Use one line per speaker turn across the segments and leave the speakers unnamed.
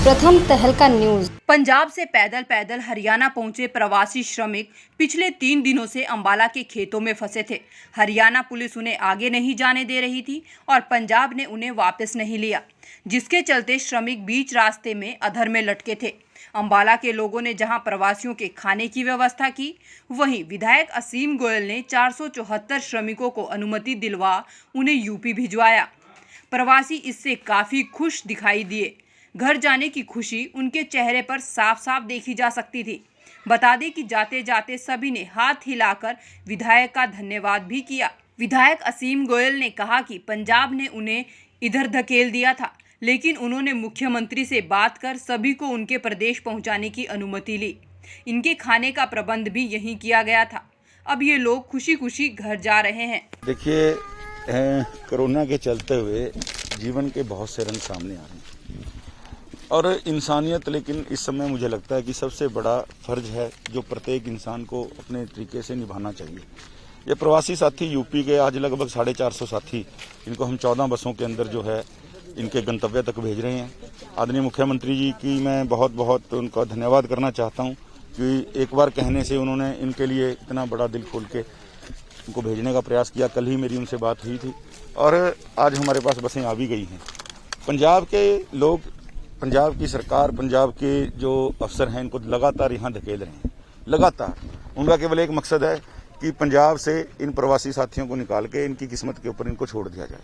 प्रथम तहलका न्यूज।
पंजाब से पैदल पैदल हरियाणा पहुंचे प्रवासी श्रमिक पिछले 3 दिनों से अंबाला के खेतों में फंसे थे। हरियाणा पुलिस उन्हें आगे नहीं जाने दे रही थी और पंजाब ने उन्हें वापस नहीं लिया, जिसके चलते श्रमिक बीच रास्ते में अधर में लटके थे। अंबाला के लोगों ने जहां प्रवासियों के खाने की व्यवस्था की, वहीं विधायक असीम गोयल ने 474 श्रमिकों को अनुमति दिलवा उन्हें यूपी भिजवाया। प्रवासी इससे काफी खुश दिखाई दिए। घर जाने की खुशी उनके चेहरे पर साफ साफ देखी जा सकती थी। बता दें कि जाते जाते सभी ने हाथ हिलाकर विधायक का धन्यवाद भी किया। विधायक असीम गोयल ने कहा कि पंजाब ने उन्हें इधर धकेल दिया था, लेकिन उन्होंने मुख्यमंत्री से बात कर सभी को उनके प्रदेश पहुंचाने की अनुमति ली। इनके खाने का प्रबंध भी यहीं किया गया था। अब ये लोग खुशी खुशी घर जा रहे हैं।
देखिए, कोरोना के चलते हुए जीवन के बहुत से रंग सामने आ रहे हैं और इंसानियत, लेकिन इस समय मुझे लगता है कि सबसे बड़ा फर्ज है जो प्रत्येक इंसान को अपने तरीके से निभाना चाहिए। ये प्रवासी साथी यूपी के आज लगभग 450 साथी, इनको हम 14 बसों के अंदर जो है इनके गंतव्य तक भेज रहे हैं। आदरणीय मुख्यमंत्री जी की मैं बहुत बहुत उनका धन्यवाद करना चाहता हूँ कि एक बार कहने से उन्होंने इनके लिए इतना बड़ा दिल खोल के उनको भेजने का प्रयास किया। कल ही मेरी उनसे बात हुई थी और आज हमारे पास बसें आ भी गई हैं। पंजाब के लोग, पंजाब की सरकार, पंजाब के जो अफसर हैं, इनको लगातार यहाँ धकेल रहे हैं। लगातार उनका केवल एक मकसद है कि पंजाब से इन प्रवासी साथियों को निकाल के इनकी किस्मत के ऊपर इनको छोड़ दिया जाए।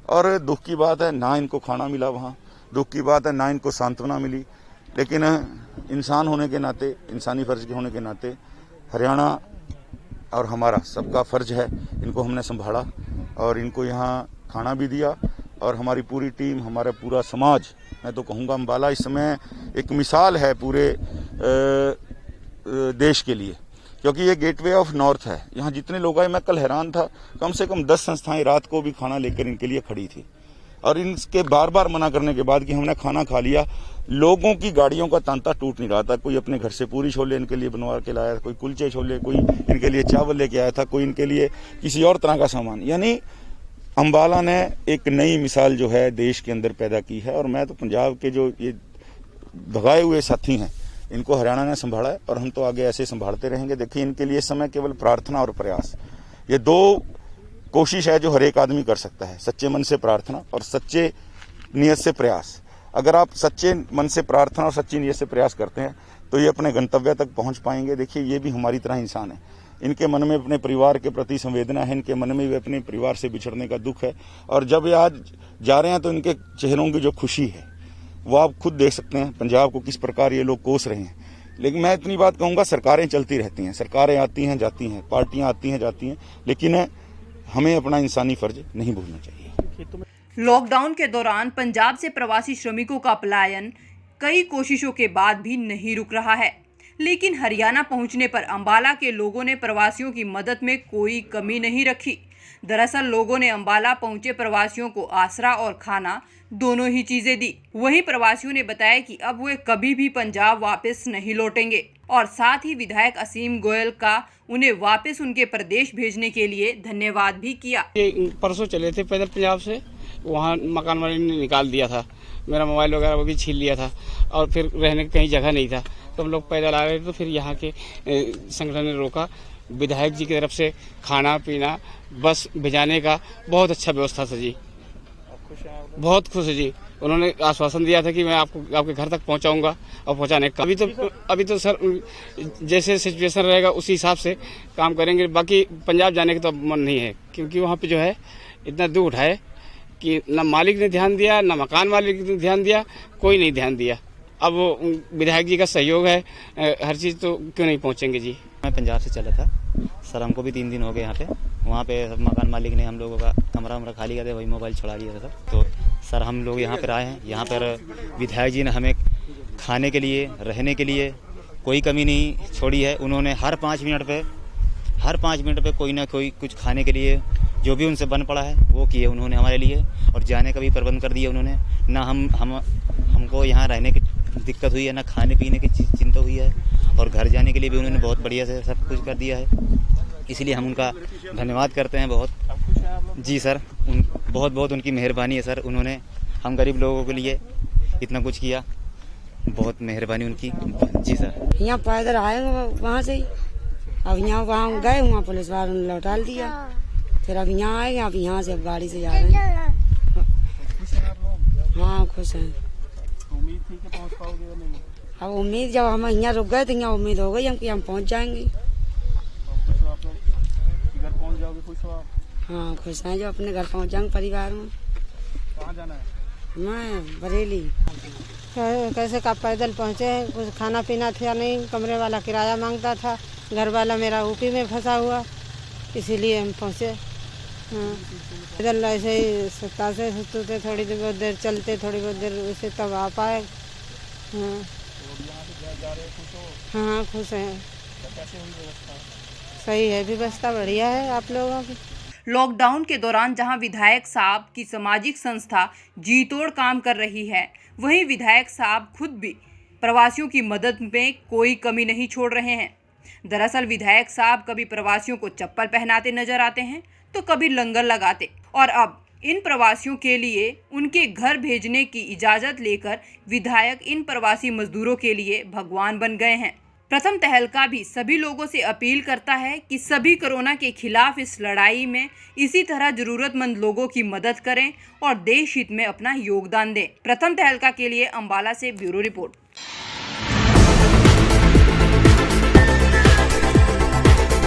और दुख की बात है, ना इनको खाना मिला वहाँ, दुख की बात है ना इनको सांत्वना मिली। लेकिन इंसान होने के नाते, इंसानी फर्ज के होने के नाते हरियाणा और हमारा सबका फर्ज है, इनको हमने संभाला और इनको यहाँ खाना भी दिया। और हमारी पूरी टीम, हमारा पूरा समाज, मैं तो कहूँगा अंबाला इस समय एक मिसाल है पूरे देश के लिए, क्योंकि ये गेटवे ऑफ नॉर्थ है। यहाँ जितने लोग आए, मैं कल हैरान था, कम से कम 10 संस्थाएं रात को भी खाना लेकर इनके लिए खड़ी थी और इनके बार बार मना करने के बाद कि हमने खाना खा लिया, लोगों की गाड़ियों का तांता टूट नहीं रहा था। कोई अपने घर से पूरी छोले इनके लिए बनवा के लाया, कोई कुलचे छोले, कोई इनके लिए चावल लेके आया था, कोई इनके लिए किसी और तरह का सामान। यानी अंबाला ने एक नई मिसाल जो है देश के अंदर पैदा की है। और मैं तो पंजाब के जो ये भगाए हुए साथी हैं, इनको हरियाणा ने संभाला है और हम तो आगे ऐसे संभालते रहेंगे। देखिए, इनके लिए इस समय केवल प्रार्थना और प्रयास, ये 2 कोशिश है जो हर एक आदमी कर सकता है। सच्चे मन से प्रार्थना और सच्चे नियत से प्रयास। अगर आप सच्चे मन से प्रार्थना और सच्ची नियत से प्रयास करते हैं तो ये अपने गंतव्य तक पहुंच पाएंगे। देखिए, ये भी हमारी तरह इंसान है, इनके मन में अपने परिवार के प्रति संवेदना है, इनके मन में भी अपने परिवार से बिछड़ने का दुख है। और जब ये आज जा रहे हैं तो इनके चेहरों की जो खुशी है वो आप खुद देख सकते हैं, पंजाब को किस प्रकार ये लोग कोस रहे हैं। लेकिन मैं इतनी बात कहूँगा, सरकारें चलती रहती हैं, सरकारें आती हैं जाती हैं, पार्टियां आती हैं जाती हैं, लेकिन हमें अपना इंसानी फर्ज नहीं भूलना चाहिए।
लॉकडाउन के दौरान पंजाब से प्रवासी श्रमिकों का पलायन कई कोशिशों के बाद भी नहीं रुक रहा है, लेकिन हरियाणा पहुंचने पर अंबाला के लोगों ने प्रवासियों की मदद में कोई कमी नहीं रखी। दरअसल लोगों ने अंबाला पहुंचे प्रवासियों को आसरा और खाना दोनों ही चीजें दी। वहीं प्रवासियों ने बताया कि अब वे कभी भी पंजाब वापस नहीं लौटेंगे और साथ ही विधायक असीम गोयल का उन्हें वापस उनके प्रदेश भेजने के लिए धन्यवाद भी किया।
परसों चले थे पैदल पंजाब से, वहाँ मकान वाले ने निकाल दिया था, मेरा मोबाइल वगैरह वो भी छीन लिया था और फिर रहने की कहीं जगह नहीं था, तो हम लोग पैदल आ रहे थे। तो फिर यहाँ के संगठन ने रोका, विधायक जी की तरफ से खाना पीना, बस भिजाने का बहुत अच्छा व्यवस्था था जी, बहुत खुश है जी। उन्होंने आश्वासन दिया था कि मैं आपको आपके घर तक पहुंचाऊंगा और पहुंचाने का। अभी तो सर जैसे सिचुएशन रहेगा उसी हिसाब से काम करेंगे। बाकी पंजाब जाने का तो मन नहीं है, क्योंकि वहाँ पे जो है इतना दुख उठाए कि ना मालिक ने ध्यान दिया, ना मकान मालिक ने ध्यान दिया, कोई नहीं ध्यान दिया। अब विधायक जी का सहयोग है, हर चीज़, तो क्यों नहीं पहुँचेंगे जी।
मैं पंजाब से चला था सर, हमको भी 3 दिन हो गए यहाँ पे। वहाँ पे मकान मालिक ने हम लोगों का कमरा वमरा खाली कर दिया, वही मोबाइल छुड़ा लिया था। तो सर हम लोग यहाँ पर आए हैं, यहाँ पर विधायक जी ने हमें खाने के लिए, रहने के लिए कोई कमी नहीं छोड़ी है। उन्होंने हर 5 मिनट पे कोई ना कोई कुछ खाने के लिए जो भी उनसे बन पड़ा है वो किए उन्होंने हमारे लिए, और जाने का भी प्रबंध कर दिया उन्होंने। ना हमको यहाँ रहने की दिक्कत हुई है, ना खाने पीने की चिंता हुई है, और घर जाने के लिए भी उन्होंने बहुत बढ़िया से सब कुछ कर दिया है। इसलिए हम उनका धन्यवाद करते हैं बहुत जी सर। बहुत बहुत उनकी मेहरबानी है सर, उन्होंने हम गरीब लोगों के लिए इतना कुछ किया। बहुत मेहरबानी उनकी। जी सर।
यहाँ पैदल आएंगे वहाँ से ही, अब यहाँ वहाँ गए, वहाँ पुलिस वालों ने लौटा दिया, फिर अब यहाँ आएंगे, अब यहाँ से अब गाड़ी से जा रहे हैं। हाँ खुश हैं।
उम्मीद थी कि पहुँच पाओगे या नहीं?
अब उम्मीद जब हम यहाँ रुक गए तो यहाँ उम्मीद हो गई हम कि हम पहुँच जाएंगे।
खुश हो आप लोग? घर पहुँच जाओगे, खुश हो आप?
हाँ खुश हैं जो अपने घर पहुँच जाएंगे परिवार में।
कहाँ जाना है?
मैं बरेली।
कैसे का पैदल पहुँचे, कुछ खाना पीना था नहीं, कमरे वाला किराया मांगता था, घर वाला मेरा ऊपी में फंसा हुआ, इसीलिए हम पहुँचे। हाँ पैदल ऐसे ही सत्ता से सुते, थोड़ी देर बहुत देर चलते, थोड़ी बहुत देर उसे तब आ पाए। हाँ हाँ खुश हैं। सही है, व्यवस्था बढ़िया है आप लोगों की।
लॉकडाउन के दौरान जहां विधायक साहब की सामाजिक संस्था जी तोड़ काम कर रही है, वहीं विधायक साहब खुद भी प्रवासियों की मदद में कोई कमी नहीं छोड़ रहे हैं। दरअसल विधायक साहब कभी प्रवासियों को चप्पल पहनाते नजर आते हैं तो कभी लंगर लगाते, और अब इन प्रवासियों के लिए उनके घर भेजने की इजाज़त लेकर विधायक इन प्रवासी मजदूरों के लिए भगवान बन गए हैं। प्रथम तहलका भी सभी लोगों से अपील करता है कि सभी कोरोना के खिलाफ इस लड़ाई में इसी तरह जरूरतमंद लोगों की मदद करें और देश हित में अपना योगदान दें। प्रथम तहलका के लिए अंबाला से ब्यूरो रिपोर्ट।